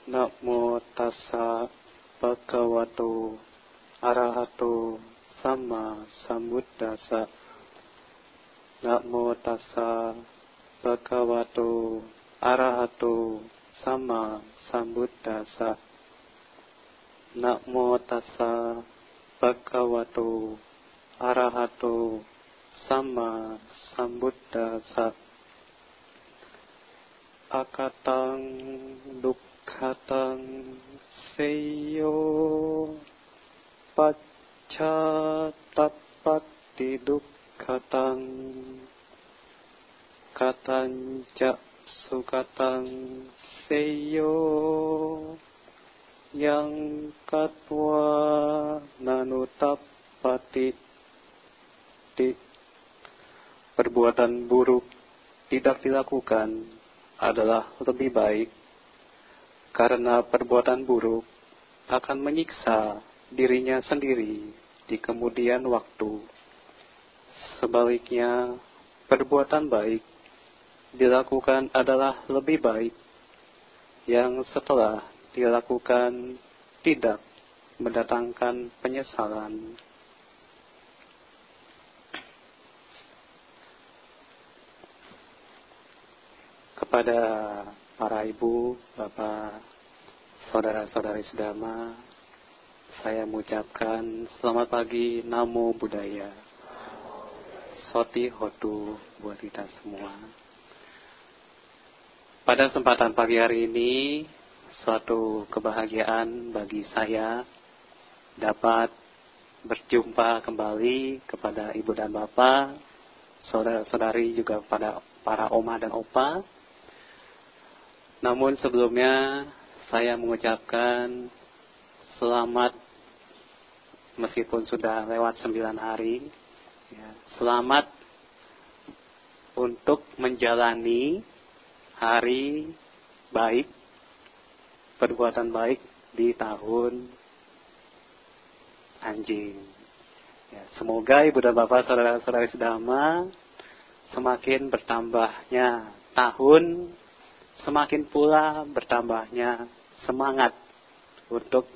Namo tassa bhagavato arahato sama sambuddhassa. Namo tassa bhagavato arahato sama sambuddhassa. Namo tassa bhagavato arahato sama sambuddhassa. Akatang dukkhatang seyo paccatapatti dukkhatang katanca sukatang seyo yang katwa nanutappati. Perbuatan buruk tidak dilakukan adalah lebih baik, karena perbuatan buruk akan menyiksa dirinya sendiri di kemudian waktu. Sebaliknya, perbuatan baik dilakukan adalah lebih baik, yang setelah dilakukan tidak mendatangkan penyesalan. Kepada para ibu, bapak, saudara-saudari sedama, saya mengucapkan selamat pagi, Namo Buddhaya, Soti Hotu buat kita semua. Pada kesempatan pagi hari ini, suatu kebahagiaan bagi saya dapat berjumpa kembali kepada ibu dan bapak, saudara-saudari, juga pada para oma dan opa. Namun sebelumnya saya mengucapkan selamat meskipun sudah lewat 9 hari. Selamat untuk menjalani hari baik, perbuatan baik di tahun anjing. Semoga ibu dan bapak, saudara-saudari sedama, semakin bertambahnya tahun, semakin pula bertambahnya semangat untuk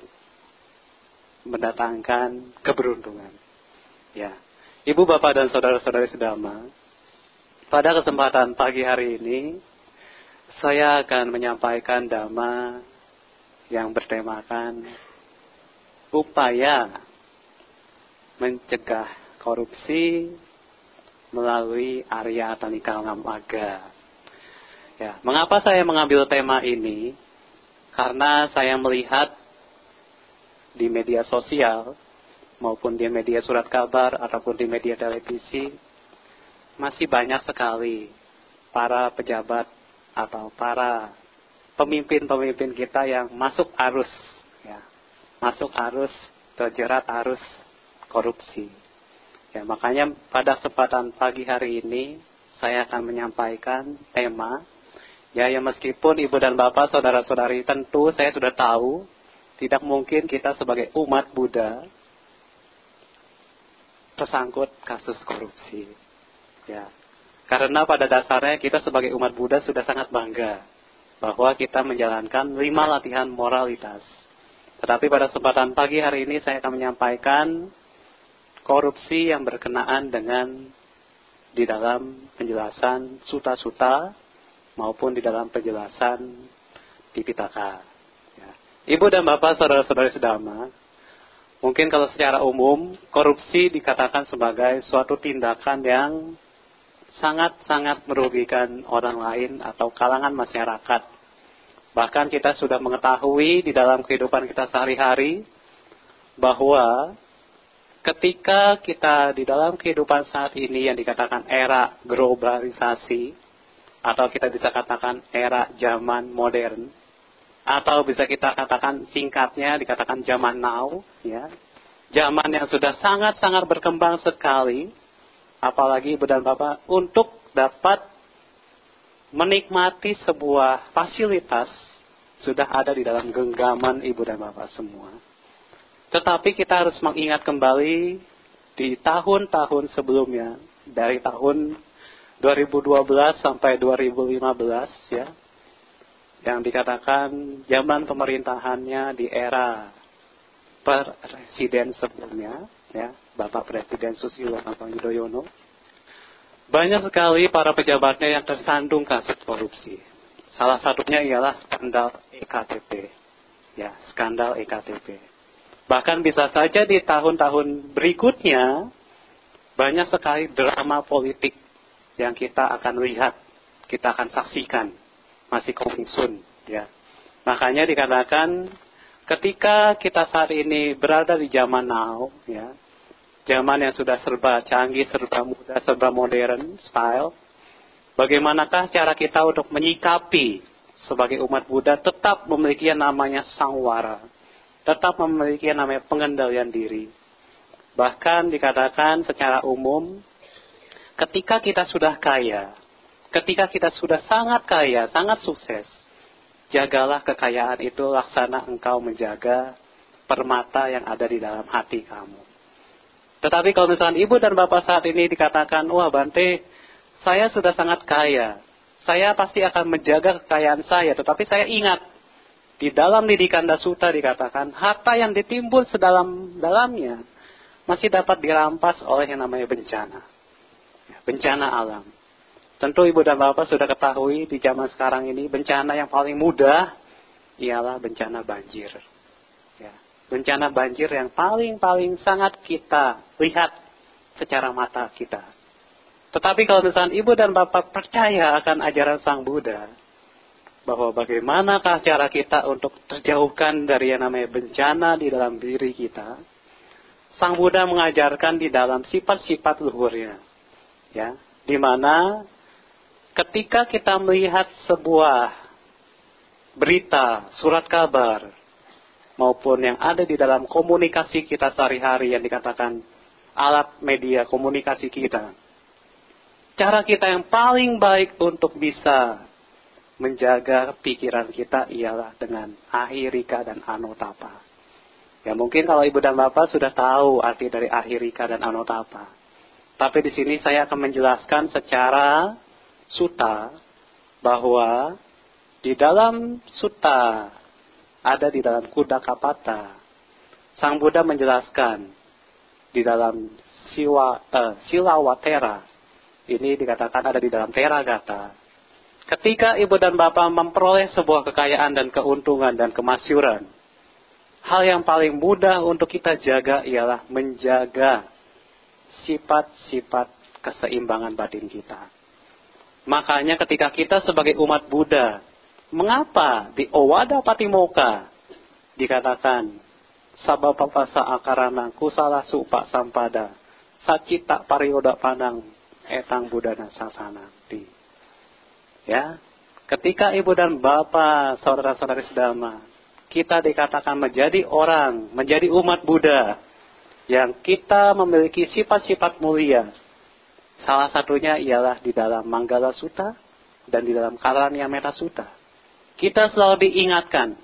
mendatangkan keberuntungan. Ibu, bapak, dan saudara-saudari sedama, pada kesempatan pagi hari ini, saya akan menyampaikan dhamma yang bertemakan upaya mencegah korupsi melalui Arya Tanika Magga. Mengapa saya mengambil tema ini? Karena saya melihat di media sosial maupun di media surat kabar ataupun di media televisi masih banyak sekali para pejabat atau para pemimpin-pemimpin kita yang masuk arus terjerat arus korupsi. Makanya pada kesempatan pagi hari ini saya akan menyampaikan tema. Yang meskipun ibu dan bapak, saudara-saudari, tentu saya sudah tahu tidak mungkin kita sebagai umat Buddha tersangkut kasus korupsi. Karena pada dasarnya kita sebagai umat Buddha sudah sangat bangga bahwa kita menjalankan 5 latihan moralitas. Tetapi pada kesempatan pagi hari ini saya akan menyampaikan korupsi yang berkenaan dengan di dalam penjelasan suta-suta maupun di dalam penjelasan Tipitaka. Ibu dan bapak, saudara-saudari sedama, mungkin kalau secara umum korupsi dikatakan sebagai suatu tindakan yang sangat-sangat merugikan orang lain atau kalangan masyarakat. Bahkan kita sudah mengetahui di dalam kehidupan kita sehari-hari bahwa ketika kita di dalam kehidupan saat ini yang dikatakan era globalisasi, atau kita bisa katakan era zaman modern, atau bisa kita katakan singkatnya dikatakan zaman now, zaman yang sudah sangat-sangat berkembang sekali, apalagi ibu dan bapak untuk dapat menikmati sebuah fasilitas sudah ada di dalam genggaman ibu dan bapak semua. Tetapi kita harus mengingat kembali di tahun-tahun sebelumnya, dari tahun 2012 sampai 2015 yang dikatakan zaman pemerintahannya di era presiden sebelumnya, ya, Bapak Presiden Susilo Bambang Yudhoyono, banyak sekali para pejabatnya yang tersandung kasus korupsi. Salah satunya ialah skandal EKTP, ya, skandal EKTP. Bahkan bisa saja di tahun-tahun berikutnya banyak sekali drama politik yang kita akan lihat, kita akan saksikan, masih coming soon, ya. Makanya dikatakan ketika kita saat ini berada di zaman now, ya, zaman yang sudah serba canggih, serba muda, serba modern style, bagaimanakah cara kita untuk menyikapi sebagai umat Buddha tetap memiliki yang namanya sangwara, tetap memiliki yang namanya pengendalian diri. Bahkan dikatakan secara umum, ketika kita sudah kaya, ketika kita sudah sangat kaya, sangat sukses, jagalah kekayaan itu laksana engkau menjaga permata yang ada di dalam hati kamu. Tetapi kalau misalnya ibu dan bapak saat ini dikatakan, wah Bante, saya sudah sangat kaya, saya pasti akan menjaga kekayaan saya, tetapi saya ingat, di dalam didikan Dasuta dikatakan, harta yang ditimbun sedalam-dalamnya masih dapat dirampas oleh yang namanya bencana. Bencana alam. Tentu ibu dan bapak sudah ketahui di zaman sekarang ini bencana yang paling mudah ialah bencana banjir. Ya. Bencana banjir yang paling sangat kita lihat secara mata kita. Tetapi kalau misalnya ibu dan bapak percaya akan ajaran Sang Buddha, bahwa bagaimanakah cara kita untuk terjauhkan dari yang namanya bencana di dalam diri kita, Sang Buddha mengajarkan di dalam sifat-sifat luhurnya. Ya, di mana ketika kita melihat sebuah berita, surat kabar, maupun yang ada di dalam komunikasi kita sehari-hari yang dikatakan alat media komunikasi kita, cara kita yang paling baik untuk bisa menjaga pikiran kita ialah dengan ahirika dan anotapa. Ya mungkin kalau ibu dan bapak sudah tahu arti dari ahirika dan anotapa. Tapi di sini saya akan menjelaskan secara sutta bahwa di dalam sutta ada di dalam Kudakapata, Sang Buddha menjelaskan di dalam Silawatera, ini dikatakan ada di dalam Teragata. Ketika ibu dan bapak memperoleh sebuah kekayaan dan keuntungan dan kemasyuran, hal yang paling mudah untuk kita jaga ialah menjaga sifat-sifat keseimbangan batin kita. Makanya ketika kita sebagai umat Buddha, mengapa di Owada Patimokkha dikatakan sabapapasa akarana kusala supa sampada sacita parioda panang etang budana sasanati. Ya, ketika ibu dan bapak, saudara-saudari sedama, kita dikatakan menjadi orang, menjadi umat Buddha yang kita memiliki sifat-sifat mulia. Salah satunya ialah di dalam Manggala Sutta dan di dalam Karanyametta Sutta. Kita selalu diingatkan,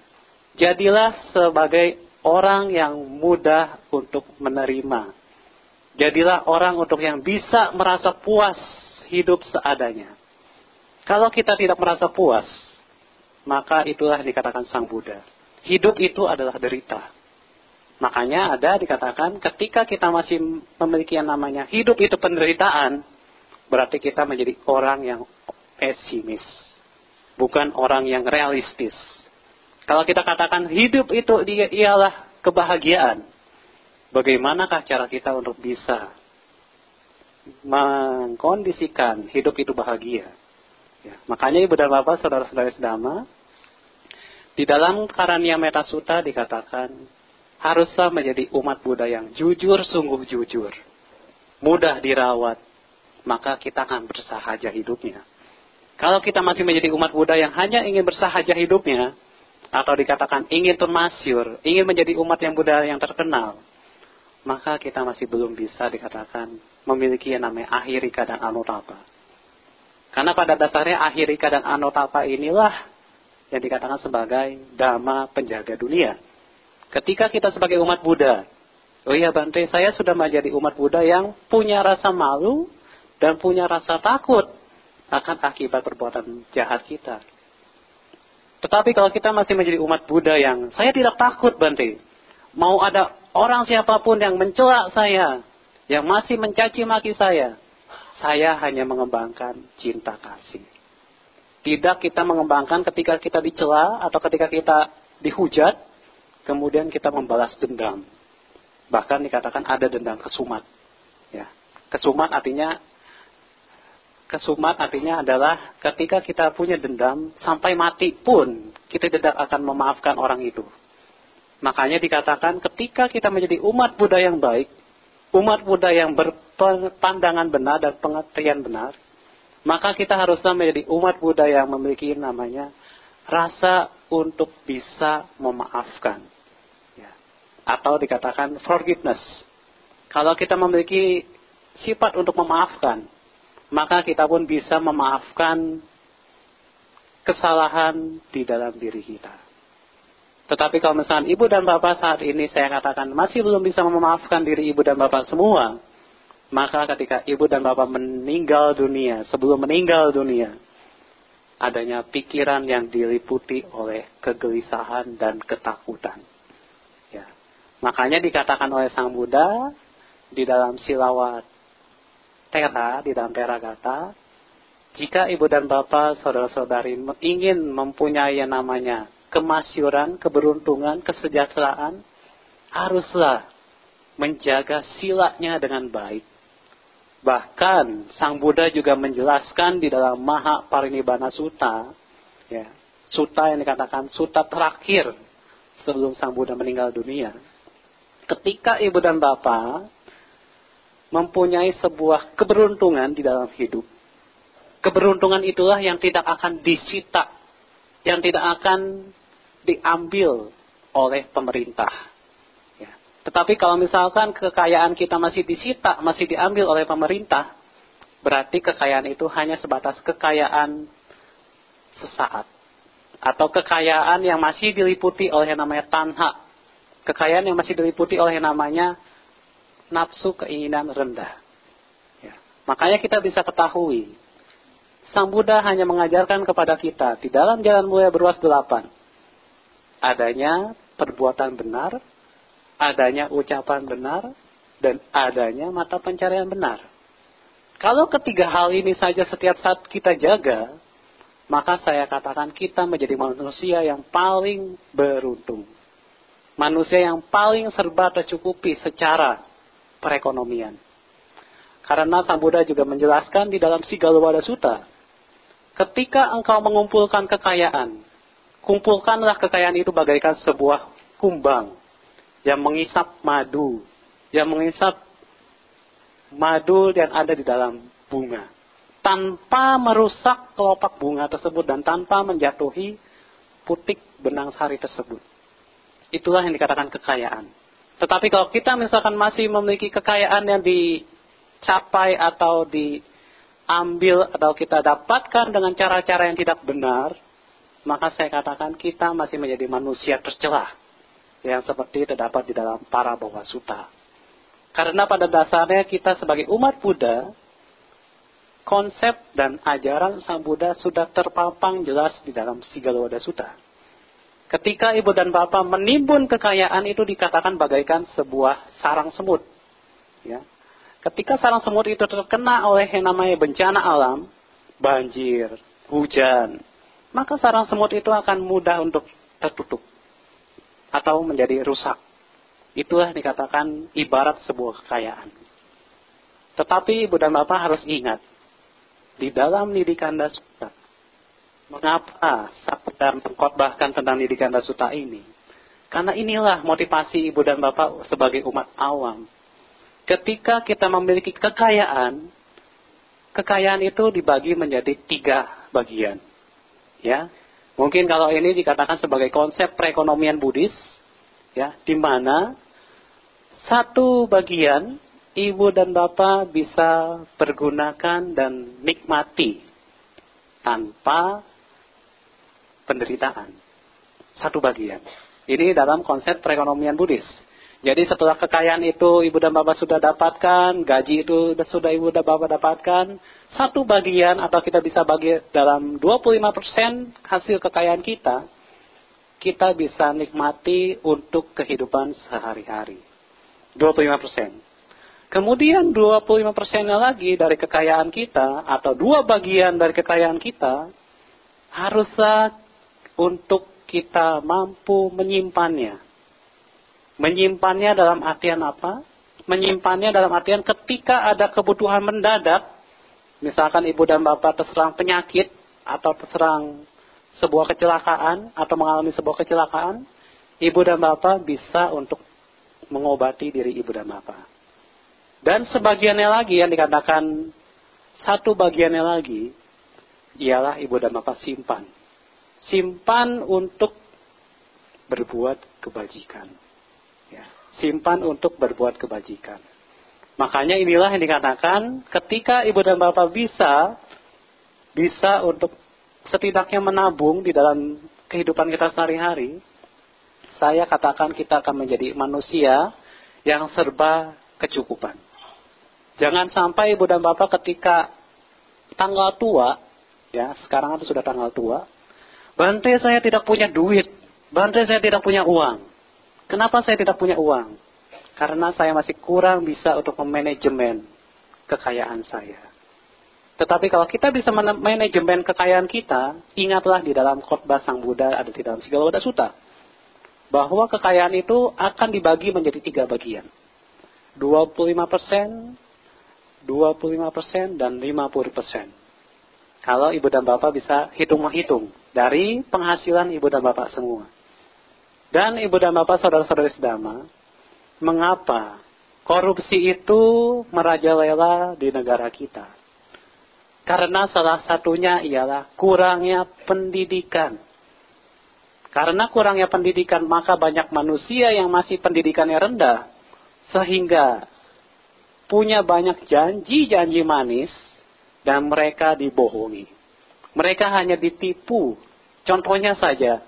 jadilah sebagai orang yang mudah untuk menerima. Jadilah orang untuk yang bisa merasa puas hidup seadanya. Kalau kita tidak merasa puas, maka itulah dikatakan Sang Buddha. Hidup itu adalah derita. Makanya ada dikatakan ketika kita masih memiliki yang namanya hidup itu penderitaan, berarti kita menjadi orang yang pesimis, bukan orang yang realistis. Kalau kita katakan hidup itu ialah kebahagiaan, bagaimanakah cara kita untuk bisa mengkondisikan hidup itu bahagia? Ya, makanya ibu dan bapak, saudara-saudari sedama, di dalam Karanyametta Sutta dikatakan haruslah menjadi umat Buddha yang jujur, sungguh jujur, mudah dirawat, maka kita akan bersahaja hidupnya. Kalau kita masih menjadi umat Buddha yang hanya ingin bersahaja hidupnya, atau dikatakan ingin termasyur, ingin menjadi umat yang Buddha yang terkenal, maka kita masih belum bisa dikatakan memiliki yang namanya ahirika dan anotapa. Karena pada dasarnya ahirika dan anotapa inilah yang dikatakan sebagai dhamma penjaga dunia. Ketika kita sebagai umat Buddha, oh iya Bante, saya sudah menjadi umat Buddha yang punya rasa malu dan punya rasa takut akan akibat perbuatan jahat kita. Tetapi kalau kita masih menjadi umat Buddha yang saya tidak takut Bante, mau ada orang siapapun yang mencela saya, yang masih mencaci maki saya hanya mengembangkan cinta kasih. Tidak kita mengembangkan ketika kita dicela atau ketika kita dihujat, kemudian kita membalas dendam. Bahkan dikatakan ada dendam kesumat. Ya. Kesumat artinya adalah ketika kita punya dendam, sampai mati pun kita tidak akan memaafkan orang itu. Makanya dikatakan ketika kita menjadi umat Buddha yang baik, umat Buddha yang berpandangan benar dan pengertian benar, maka kita haruslah menjadi umat Buddha yang memiliki namanya rasa untuk bisa memaafkan. Ya. Atau dikatakan forgiveness. Kalau kita memiliki sifat untuk memaafkan, maka kita pun bisa memaafkan kesalahan di dalam diri kita. Tetapi kalau misalnya ibu dan bapak saat ini saya katakan masih belum bisa memaafkan diri ibu dan bapak semua, maka ketika ibu dan bapak meninggal dunia, sebelum meninggal dunia, adanya pikiran yang diliputi oleh kegelisahan dan ketakutan. Ya. Makanya dikatakan oleh Sang Buddha di dalam Silawat Tera, di dalam Teragata, jika ibu dan bapak, saudara-saudari ingin mempunyai yang namanya kemasyuran, keberuntungan, kesejahteraan, haruslah menjaga silanya dengan baik. Bahkan Sang Buddha juga menjelaskan di dalam Maha Parinibbana Sutta, ya, sutta yang dikatakan sutta terakhir sebelum Sang Buddha meninggal dunia. Ketika ibu dan bapak mempunyai sebuah keberuntungan di dalam hidup, keberuntungan itulah yang tidak akan disita, yang tidak akan diambil oleh pemerintah. Ya. Tetapi kalau misalkan kekayaan kita masih disita, masih diambil oleh pemerintah, berarti kekayaan itu hanya sebatas kekayaan sesaat. Atau kekayaan yang masih diliputi oleh yang namanya tanha. Kekayaan yang masih diliputi oleh yang namanya nafsu keinginan rendah. Ya. Makanya kita bisa ketahui, Sang Buddha hanya mengajarkan kepada kita di dalam Jalan Mulia Berwas 8, adanya perbuatan benar, adanya ucapan benar, dan adanya mata pencarian benar. Kalau ketiga hal ini saja setiap saat kita jaga, maka saya katakan kita menjadi manusia yang paling beruntung. Manusia yang paling serba tercukupi secara perekonomian. Karena Sang Buddha juga menjelaskan di dalam Sigalawattha Sutta, ketika engkau mengumpulkan kekayaan, kumpulkanlah kekayaan itu bagaikan sebuah kumbang yang mengisap madu, yang ada di dalam bunga, tanpa merusak kelopak bunga tersebut dan tanpa menjatuhi putik benang sari tersebut. Itulah yang dikatakan kekayaan. Tetapi kalau kita misalkan masih memiliki kekayaan yang dicapai atau diambil atau kita dapatkan dengan cara-cara yang tidak benar, maka saya katakan kita masih menjadi manusia tercela yang seperti terdapat di dalam Parabhava Sutta. Karena pada dasarnya kita sebagai umat Buddha, konsep dan ajaran Sang Buddha sudah terpampang jelas di dalam Sigalawattha Sutta. Ketika ibu dan bapak menimbun kekayaan itu dikatakan bagaikan sebuah sarang semut. Ya. Ketika sarang semut itu terkena oleh yang namanya bencana alam, banjir, hujan, maka sarang semut itu akan mudah untuk tertutup atau menjadi rusak. Itulah dikatakan ibarat sebuah kekayaan. Tetapi ibu dan bapak harus ingat, di dalam Nidikanda Sutta, mengapa saya mengkhotbahkan tentang Nidikanda Sutta ini? Karena inilah motivasi ibu dan bapak sebagai umat awam. Ketika kita memiliki kekayaan, kekayaan itu dibagi menjadi 3 bagian. Ya, mungkin kalau ini dikatakan sebagai konsep perekonomian Buddhis, ya, di mana satu bagian ibu dan bapak bisa pergunakan dan nikmati tanpa penderitaan. Satu bagian. Ini dalam konsep perekonomian Buddhis. Jadi setelah kekayaan itu ibu dan bapak sudah dapatkan, gaji itu sudah ibu dan bapak dapatkan, satu bagian atau kita bisa bagi dalam 25% hasil kekayaan kita, kita bisa nikmati untuk kehidupan sehari-hari. 25%. Kemudian 25%-nya lagi dari kekayaan kita, atau 2 bagian dari kekayaan kita, haruslah untuk kita mampu menyimpannya. Menyimpannya dalam artian apa? Menyimpannya dalam artian ketika ada kebutuhan mendadak, misalkan ibu dan bapak terserang penyakit, atau terserang sebuah kecelakaan, atau mengalami sebuah kecelakaan, ibu dan bapak bisa untuk mengobati diri ibu dan bapak. Dan sebagiannya lagi yang dikatakan, satu bagiannya lagi, ialah ibu dan bapak simpan. Simpan untuk berbuat kebajikan. Ya, simpan untuk berbuat kebajikan. Makanya inilah yang dikatakan, ketika ibu dan bapak bisa untuk setidaknya menabung di dalam kehidupan kita sehari-hari, saya katakan kita akan menjadi manusia yang serba kecukupan. Jangan sampai ibu dan bapak ketika tanggal tua, ya sekarang itu sudah tanggal tua, Bante saya tidak punya duit, Bante saya tidak punya uang. Kenapa saya tidak punya uang? Karena saya masih kurang bisa untuk memanajemen kekayaan saya. Tetapi kalau kita bisa manajemen kekayaan kita, ingatlah di dalam khotbah Sang Buddha ada di dalam Sigalowada Sutta, bahwa kekayaan itu akan dibagi menjadi 3 bagian. 25%, 25%, dan 50%. Kalau ibu dan bapak bisa hitung-hitung dari penghasilan ibu dan bapak semua. Dan ibu dan bapak saudara-saudari sedama, mengapa korupsi itu merajalela di negara kita? Karena salah satunya ialah kurangnya pendidikan. Karena kurangnya pendidikan, maka banyak manusia yang masih pendidikannya rendah, sehingga punya banyak janji-janji manis, dan mereka dibohongi. Mereka hanya ditipu. Contohnya saja,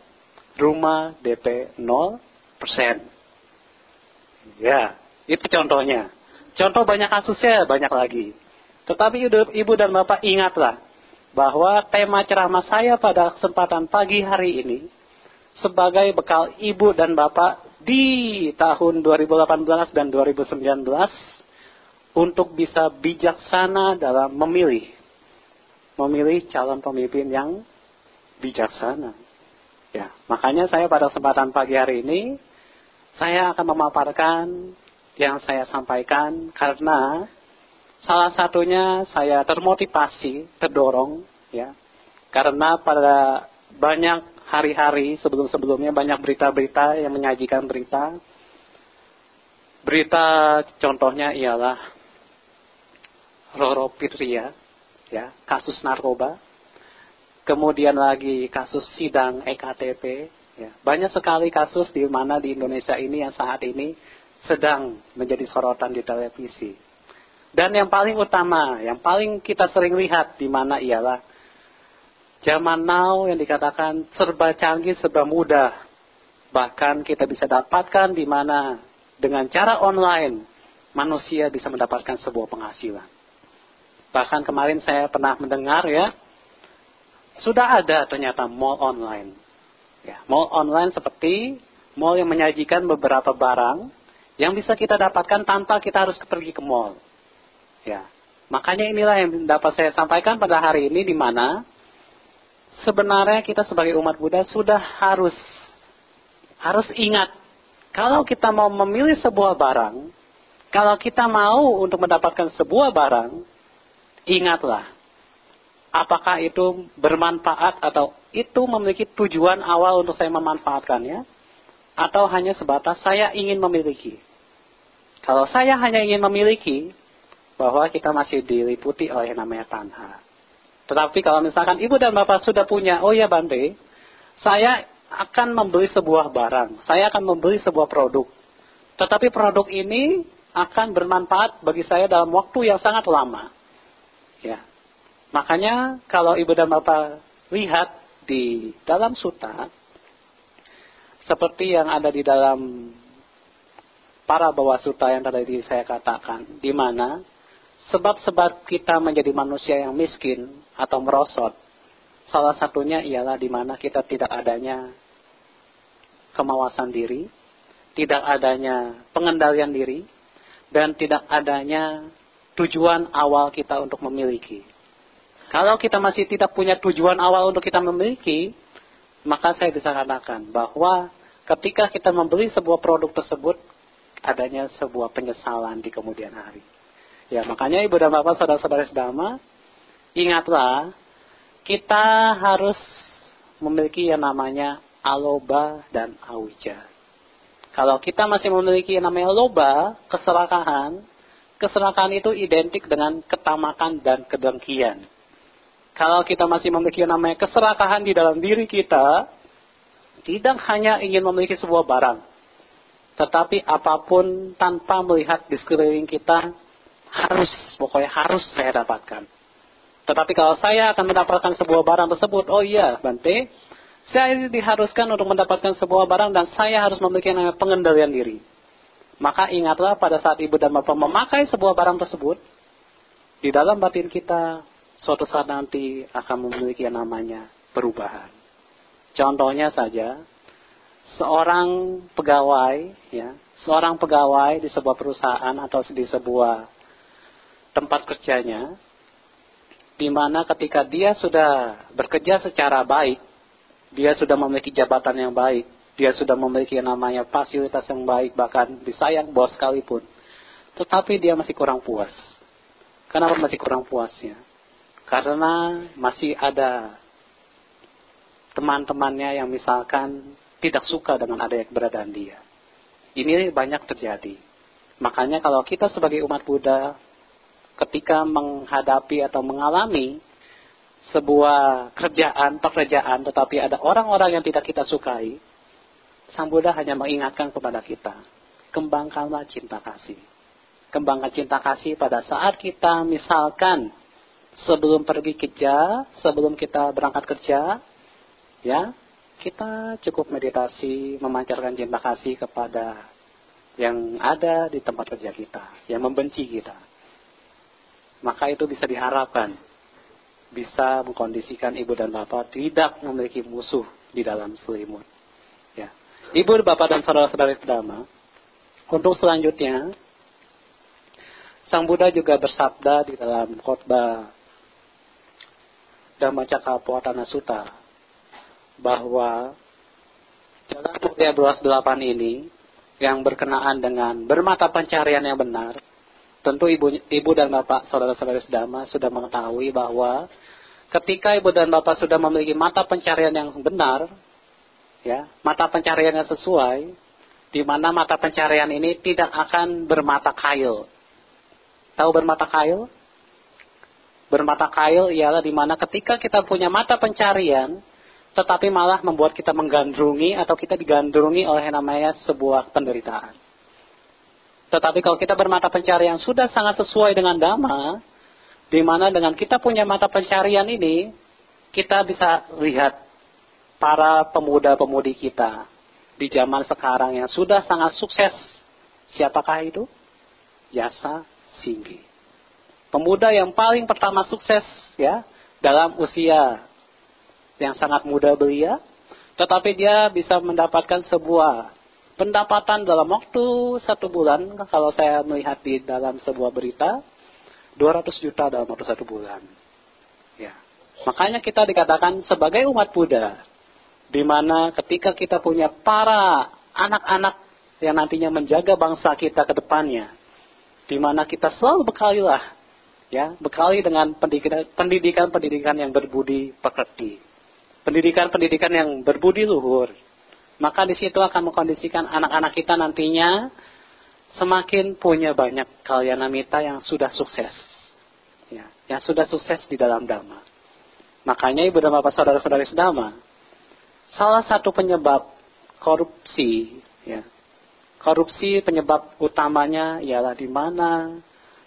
rumah DP 0%. Ya, itu contohnya. Contoh banyak kasusnya, banyak lagi. Tetapi ibu dan bapak ingatlah, bahwa tema ceramah saya pada kesempatan pagi hari ini, sebagai bekal ibu dan bapak di tahun 2018 dan 2019, untuk bisa bijaksana dalam memilih calon pemimpin yang bijaksana. Ya, makanya saya pada kesempatan pagi hari ini, saya akan memaparkan yang saya sampaikan karena salah satunya saya termotivasi, terdorong, ya, karena pada banyak hari-hari sebelum-sebelumnya banyak berita-berita yang menyajikan berita contohnya ialah Roro Fitria, ya, kasus narkoba. Kemudian lagi kasus sidang EKTP. Ya. Banyak sekali kasus di mana di Indonesia ini yang saat ini sedang menjadi sorotan di televisi. Dan yang paling utama, yang paling kita sering lihat di mana ialah zaman now yang dikatakan serba canggih, serba mudah. Bahkan kita bisa dapatkan di mana dengan cara online manusia bisa mendapatkan sebuah penghasilan. Bahkan kemarin saya pernah mendengar, ya, sudah ada ternyata mall online. Ya, mall online seperti mall yang menyajikan beberapa barang yang bisa kita dapatkan tanpa kita harus pergi ke mall. Ya, makanya inilah yang dapat saya sampaikan pada hari ini, di mana sebenarnya kita sebagai umat Buddha sudah harus ingat, kalau kita mau memilih sebuah barang, kalau kita mau untuk mendapatkan sebuah barang, ingatlah, apakah itu bermanfaat atau itu memiliki tujuan awal untuk saya memanfaatkannya, atau hanya sebatas saya ingin memiliki. Kalau saya hanya ingin memiliki, bahwa kita masih diliputi oleh namanya tanha. Tetapi kalau misalkan ibu dan bapak sudah punya, oh ya Bante, saya akan membeli sebuah barang, saya akan membeli sebuah produk. Tetapi produk ini akan bermanfaat bagi saya dalam waktu yang sangat lama. Ya, makanya kalau ibu dan bapak lihat di dalam sutta, seperti yang ada di dalam para bawa sutta yang tadi saya katakan, di mana sebab-sebab kita menjadi manusia yang miskin atau merosot, salah satunya ialah di mana kita tidak adanya kemawasan diri, tidak adanya pengendalian diri, dan tidak adanya tujuan awal kita untuk memiliki. Kalau kita masih tidak punya tujuan awal untuk kita memiliki, maka saya bisa katakan bahwa ketika kita membeli sebuah produk tersebut, adanya sebuah penyesalan di kemudian hari. Ya, makanya Ibu dan Bapak, saudara-saudara sedama, ingatlah, kita harus memiliki yang namanya aloba dan awija. Kalau kita masih memiliki yang namanya loba, keserakahan itu identik dengan ketamakan dan kedengkian. Kalau kita masih memiliki yang namanya keserakahan di dalam diri kita, tidak hanya ingin memiliki sebuah barang, tetapi apapun tanpa melihat di sekeliling kita, pokoknya harus saya dapatkan. Tetapi kalau saya akan mendapatkan sebuah barang tersebut, oh iya Bante, saya diharuskan untuk mendapatkan sebuah barang dan saya harus memiliki yang namanya pengendalian diri. Maka ingatlah pada saat Ibu dan Bapak memakai sebuah barang tersebut, di dalam batin kita, suatu saat nanti akan memiliki yang namanya perubahan. Contohnya saja, seorang pegawai di sebuah perusahaan atau di sebuah tempat kerjanya, di mana ketika dia sudah bekerja secara baik, dia sudah memiliki jabatan yang baik, dia sudah memiliki yang namanya fasilitas yang baik, bahkan disayang bos sekalipun, tetapi dia masih kurang puas. Kenapa masih kurang puasnya? Karena masih ada teman-temannya yang misalkan tidak suka dengan adanya keberadaan dia. Ini banyak terjadi. Makanya kalau kita sebagai umat Buddha, ketika menghadapi atau mengalami sebuah pekerjaan, tetapi ada orang-orang yang tidak kita sukai, Sang Buddha hanya mengingatkan kepada kita, kembangkanlah cinta kasih. Kembangkan cinta kasih pada saat kita misalkan sebelum pergi kerja, sebelum kita berangkat kerja, ya, kita cukup meditasi, memancarkan cinta kasih kepada yang ada di tempat kerja kita, yang membenci kita. Maka itu bisa diharapkan, bisa mengkondisikan Ibu dan Bapak tidak memiliki musuh di dalam selimut. Ya. Ibu, Bapak, dan saudara-saudari sedama, untuk selanjutnya, Sang Buddha juga bersabda di dalam khotbah Dhammacakkappavattana Sutta bahwa jalan mulia 28 ini yang berkenaan dengan bermata pencarian yang benar, tentu ibu dan bapak saudara-saudari sedama sudah mengetahui bahwa ketika ibu dan bapak sudah memiliki mata pencarian yang benar, ya, mata pencarian yang sesuai, di mana mata pencarian ini tidak akan bermata kail. Tahu bermata kail? Bermata kail ialah di mana ketika kita punya mata pencarian, tetapi malah membuat kita menggandrungi atau kita digandrungi oleh namanya sebuah penderitaan. Tetapi kalau kita bermata pencarian sudah sangat sesuai dengan Dhamma, di mana dengan kita punya mata pencarian ini, kita bisa lihat para pemuda-pemudi kita di zaman sekarang yang sudah sangat sukses. Siapakah itu? Yasa Singgi. Pemuda yang paling pertama sukses, ya, dalam usia yang sangat muda belia, tetapi dia bisa mendapatkan sebuah pendapatan dalam waktu 1 bulan, kalau saya melihat di dalam sebuah berita, 200 juta dalam waktu 1 bulan. Ya. Makanya kita dikatakan sebagai umat Buddha, di mana ketika kita punya para anak-anak yang nantinya menjaga bangsa kita ke depannya, di mana kita selalu bekali dengan pendidikan yang berbudi pekerti, pendidikan yang berbudi luhur. Maka di situ akan mengkondisikan anak-anak kita nantinya semakin punya banyak kalyanamita yang sudah sukses, ya, yang sudah sukses di dalam Dhamma. Makanya ibu dan bapak saudara-saudari sedama, salah satu penyebab korupsi, ya, korupsi penyebab utamanya ialah di mana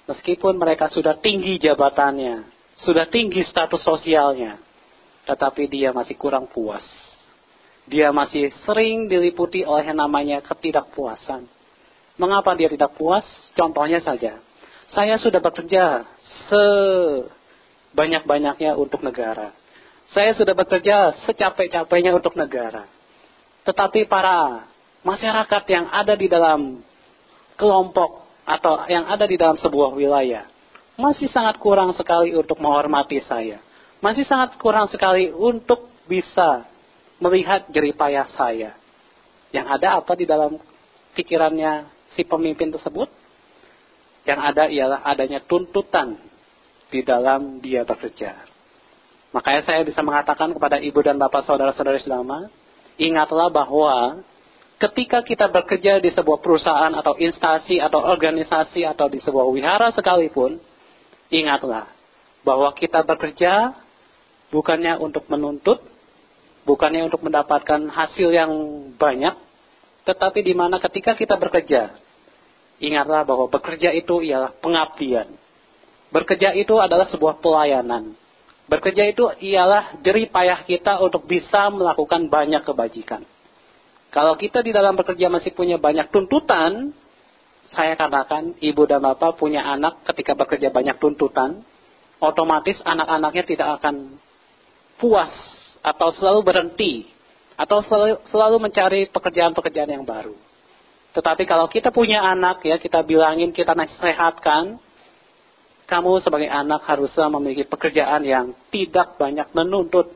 meskipun mereka sudah tinggi jabatannya, sudah tinggi status sosialnya, tetapi dia masih kurang puas. Dia masih sering diliputi oleh yang namanya ketidakpuasan. Mengapa dia tidak puas? Contohnya saja, Saya sudah bekerja sebanyak-banyaknya untuk negara. Saya sudah bekerja secapek-capeknya untuk negara. Tetapi para masyarakat yang ada di dalam kelompok atau yang ada di dalam sebuah wilayah masih sangat kurang sekali untuk menghormati saya. Masih sangat kurang sekali untuk bisa melihat jeripayah saya. Yang ada apa di dalam pikirannya si pemimpin tersebut? Yang ada ialah adanya tuntutan di dalam dia bekerja. Makanya saya bisa mengatakan kepada ibu dan bapak saudara-saudari selama, ingatlah bahwa ketika kita bekerja di sebuah perusahaan atau instansi atau organisasi atau di sebuah wihara sekalipun, ingatlah bahwa kita bekerja bukannya untuk menuntut, bukannya untuk mendapatkan hasil yang banyak, tetapi di mana ketika kita bekerja, ingatlah bahwa bekerja itu ialah pengabdian. Bekerja itu adalah sebuah pelayanan. Bekerja itu ialah jerih payah kita untuk bisa melakukan banyak kebajikan. Kalau kita di dalam bekerja masih punya banyak tuntutan, saya katakan ibu dan bapak punya anak ketika bekerja banyak tuntutan, otomatis anak-anaknya tidak akan puas atau selalu berhenti atau selalu mencari pekerjaan-pekerjaan yang baru. Tetapi kalau kita punya anak, ya kita bilangin, kita nasihatkan, kamu sebagai anak haruslah memiliki pekerjaan yang tidak banyak menuntut,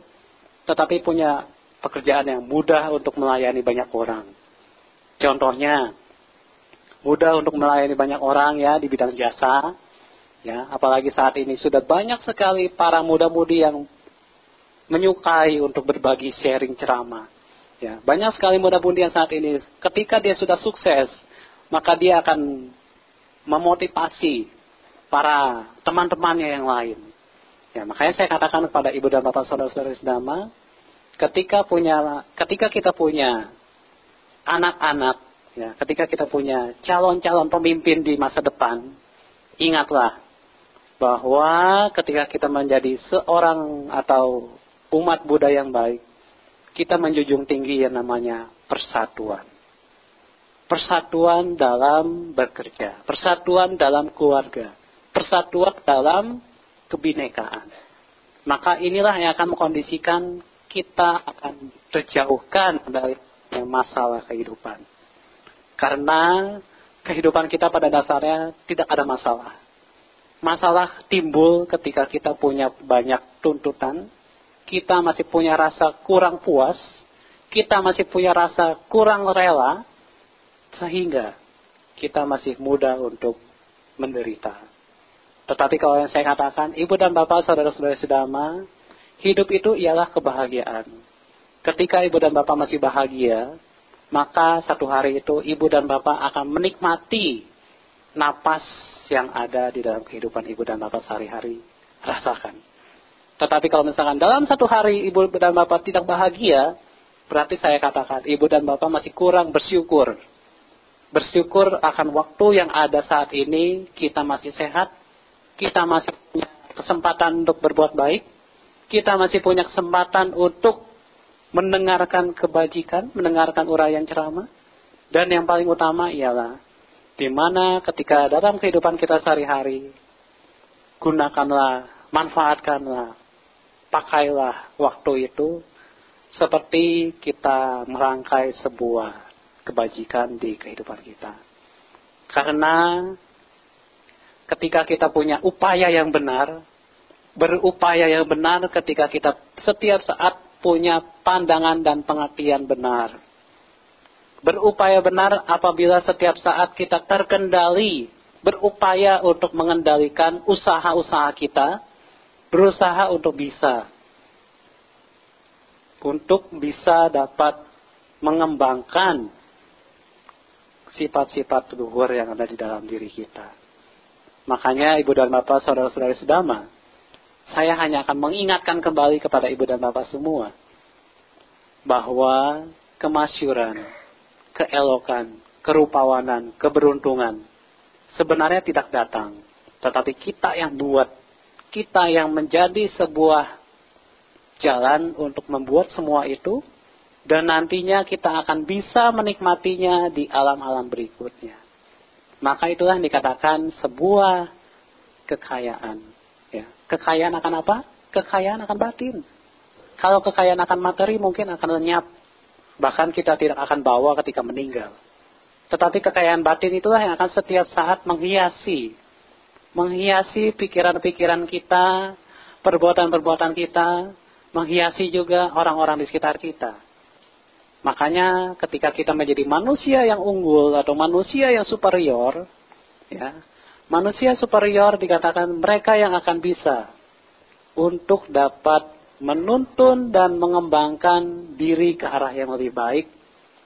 tetapi punya pekerjaan yang mudah untuk melayani banyak orang. Contohnya, mudah untuk melayani banyak orang ya di bidang jasa. Ya, apalagi saat ini sudah banyak sekali para muda-mudi yang menyukai untuk berbagi sharing ceramah. Ya, banyak sekali muda-mudi yang saat ini ketika dia sudah sukses, maka dia akan memotivasi para teman-temannya yang lain. Ya, makanya saya katakan kepada ibu dan bapak saudara-saudari sedama, ketika kita punya anak-anak, ya, ketika kita punya calon-calon pemimpin di masa depan, ingatlah bahwa ketika kita menjadi seorang atau umat Buddha yang baik, kita menjunjung tinggi yang namanya persatuan. Persatuan dalam bekerja, persatuan dalam keluarga, persatuan dalam kebinekaan. Maka inilah yang akan mengkondisikan kita akan terjauhkan dari masalah kehidupan. Karena kehidupan kita pada dasarnya tidak ada masalah. Masalah timbul ketika kita punya banyak tuntutan, kita masih punya rasa kurang puas, kita masih punya rasa kurang rela, sehingga kita masih mudah untuk menderita. Tetapi kalau yang saya katakan, ibu dan bapak, saudara-saudara sedama, hidup itu ialah kebahagiaan. Ketika ibu dan bapak masih bahagia, maka satu hari itu ibu dan bapak akan menikmati napas yang ada di dalam kehidupan ibu dan bapak sehari-hari. Rasakan. Tetapi kalau misalkan dalam satu hari ibu dan bapak tidak bahagia, berarti saya katakan ibu dan bapak masih kurang bersyukur. Bersyukur akan waktu yang ada saat ini, kita masih sehat, kita masih punya kesempatan untuk berbuat baik, kita masih punya kesempatan untuk mendengarkan kebajikan, mendengarkan uraian ceramah, dan yang paling utama ialah di mana ketika dalam kehidupan kita sehari-hari, gunakanlah, manfaatkanlah, pakailah waktu itu seperti kita merangkai sebuah kebajikan di kehidupan kita. Karena ketika kita punya upaya yang benar, berupaya yang benar ketika kita setiap saat punya pandangan dan pengertian benar. Berupaya benar apabila setiap saat kita terkendali, berupaya untuk mengendalikan usaha-usaha kita, berusaha untuk bisa dapat mengembangkan sifat-sifat luhur yang ada di dalam diri kita. Makanya ibu dan bapak, saudara-saudari sedama, saya hanya akan mengingatkan kembali kepada ibu dan bapak semua bahwa kemasyuran, keelokan, kerupawanan, keberuntungan sebenarnya tidak datang, tetapi kita yang buat, kita yang menjadi sebuah jalan untuk membuat semua itu, dan nantinya kita akan bisa menikmatinya di alam-alam berikutnya. Maka itulah yang dikatakan sebuah kekayaan. Ya. Kekayaan akan apa? Kekayaan akan batin. Kalau kekayaan akan materi mungkin akan lenyap. Bahkan kita tidak akan bawa ketika meninggal. Tetapi kekayaan batin itulah yang akan setiap saat menghiasi pikiran-pikiran kita, perbuatan-perbuatan kita, menghiasi juga orang-orang di sekitar kita. Makanya ketika kita menjadi manusia yang unggul atau manusia yang superior, ya, manusia superior dikatakan mereka yang akan bisa untuk dapat menuntun dan mengembangkan diri ke arah yang lebih baik,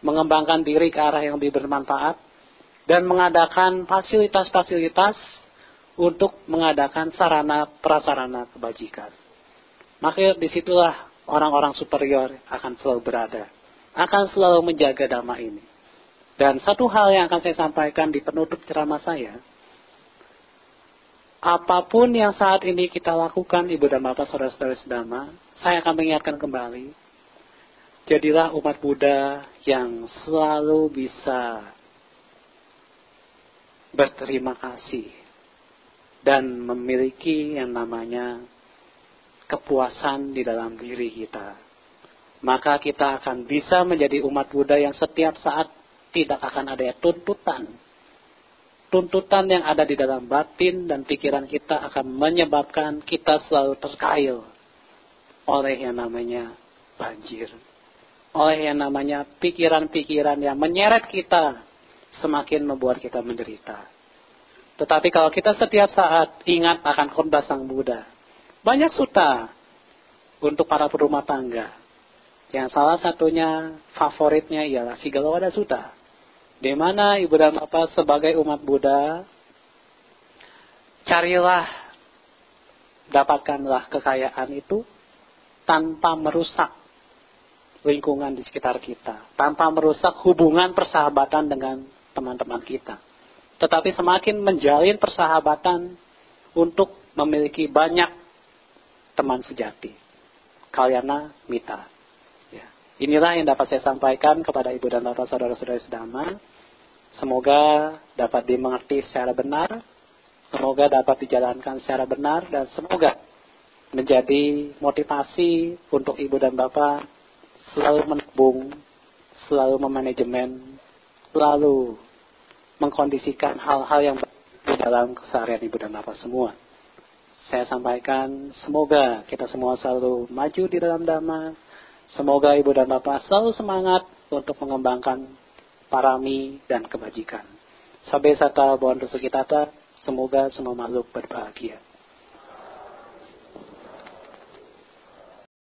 mengembangkan diri ke arah yang lebih bermanfaat, dan mengadakan fasilitas-fasilitas untuk mengadakan sarana prasarana kebajikan. Maka disitulah orang-orang superior akan selalu berada, akan selalu menjaga dhamma ini. Dan satu hal yang akan saya sampaikan di penutup ceramah saya, apapun yang saat ini kita lakukan, Ibu dan Bapak, saudara-saudara sedama, saya akan mengingatkan kembali, jadilah umat Buddha yang selalu bisa berterima kasih dan memiliki yang namanya kepuasan di dalam diri kita. Maka kita akan bisa menjadi umat Buddha yang setiap saat tidak akan ada tuntutan. Tuntutan yang ada di dalam batin dan pikiran kita akan menyebabkan kita selalu terkail oleh yang namanya banjir. Oleh yang namanya pikiran-pikiran yang menyeret kita, semakin membuat kita menderita. Tetapi kalau kita setiap saat ingat akan khotbah Sang Buddha, banyak sutta untuk para perumah tangga. Yang salah satunya favoritnya ialah Sigalowada Sutta, di mana Ibu dan Bapak sebagai umat Buddha, dapatkanlah kekayaan itu tanpa merusak lingkungan di sekitar kita, tanpa merusak hubungan persahabatan dengan teman-teman kita. Tetapi semakin menjalin persahabatan untuk memiliki banyak teman sejati. Kalyana mita. Ya. Inilah yang dapat saya sampaikan kepada Ibu dan Bapak saudara-saudara sedama. Semoga dapat dimengerti secara benar. Semoga dapat dijalankan secara benar. Dan semoga menjadi motivasi untuk Ibu dan Bapak selalu menabung, selalu memanajemen, selalu mengkondisikan hal-hal yang di dalam keseharian Ibu dan Bapak semua. Saya sampaikan, semoga kita semua selalu maju di dalam dhamma. Semoga Ibu dan Bapak selalu semangat untuk mengembangkan parami dan kebajikan. Sabbe sata bhavantu sukhitata, semoga semua makhluk berbahagia.